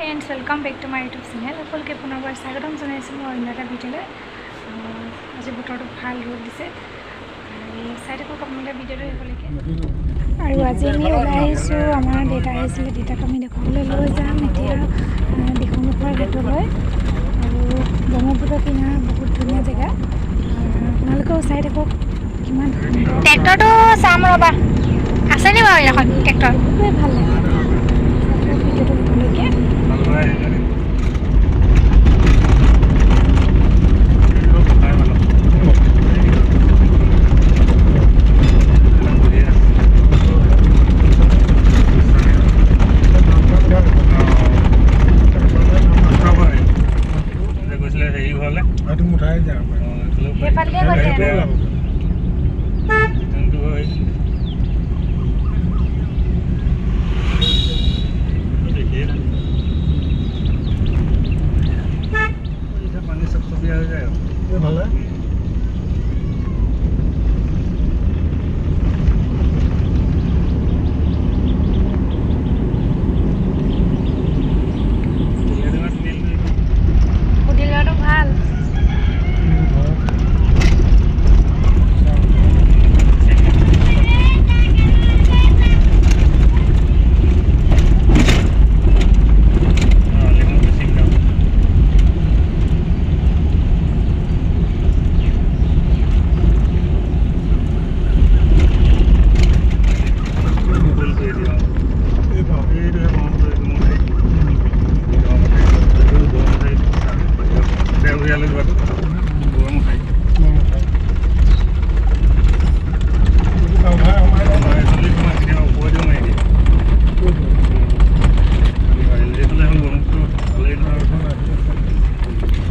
Friends welcome back to my YouTube channel সকলকে পুনৰবাৰ স্বাগতম জনাইছোঁ মই অন্য এটা ভিডিঅ'লৈ। আজি বতৰটো ভাল ৰ'দ দিছে চাই থাকক আপোনালোকে ভিডিঅ'টো শেষলৈকে। আৰু আজি আমি ওলাই আহিছোঁ, আমাৰ দেউতা আহিছিলে, দেউতাক আমি দেখুৱাবলৈ লৈ যাম এতিয়া দিখৌমুখৰ ঘাটলৈ। আৰু ব্ৰহ্মপুত্ৰ কিনাৰ বহুত ধুনীয়া জেগা, আপোনালোকেও চাই থাকক কিমান সুন্দৰ। ট্ৰেক্টৰটো চাম ৰ'বা, আছেনি বাৰু এখন ট্ৰেক্টৰ? খুবেই ভাল লাগে ভিডিঅ'টো শেষলৈকে।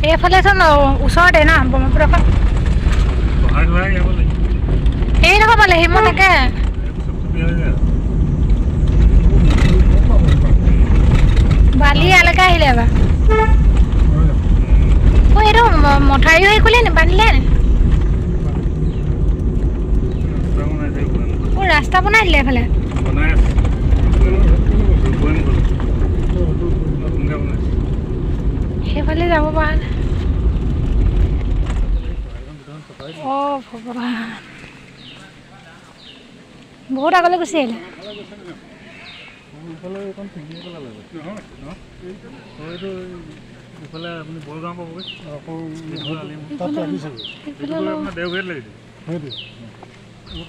এইফালেচোন ওচৰতে না ব্ৰহ্মপুত্ৰখন, সেই নহয় পালে সি মই তাকে বালি ইয়ালৈকে আহিলে এবাৰ। এইটো মঠাৰি হৈ খুলিলে নি, বান্ধিলে নি? ৰাস্তা বনাই দিলে এইফালে। সেইফালে যাব পৰা নাই। অঁ ভগৱান, বহুত আগলৈ গুচি আহিলে।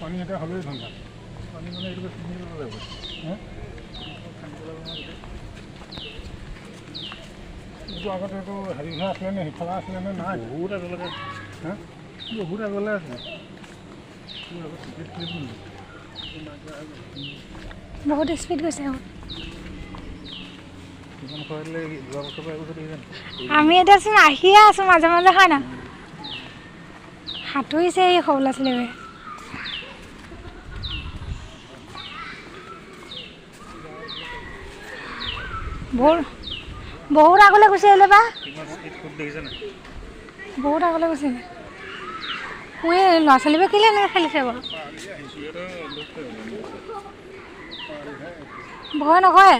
পানী এটা হ'লেই ঠাণ্ডা পানী মানে এইটো এইটো আগতে এইটো হেৰি হৈ আছিলে নে সিফালে আছিলে নে নাই? বহুত আগলৈকে হা বহুত আগলৈ আছে। বহুত স্পীড গৈছে। আমি এতিয়াচোন আহিয়ে আছোঁ মাজে মাজে, হয় না? সাঁতুৰিছে এই সৰু ল'ৰা ছোৱালীবোৰে। বহুত আগলৈ গুচি আহিলে বা, বহুত আগলৈ গুচি আহিলে। মই ল'ৰা ছোৱালীবোৰে কেলৈ এনেকৈ খেলিছে বাৰু? ভয় নকৰে?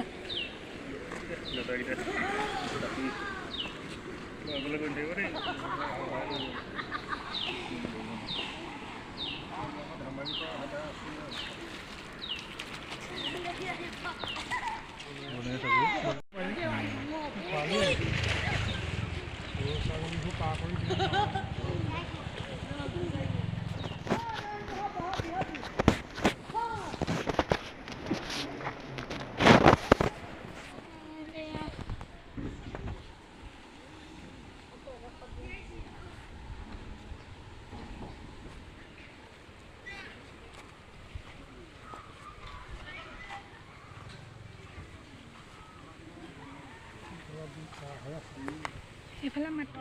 এইফালে মাত্ৰ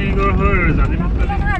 জানিগড় হৈ জানিমুখ কালি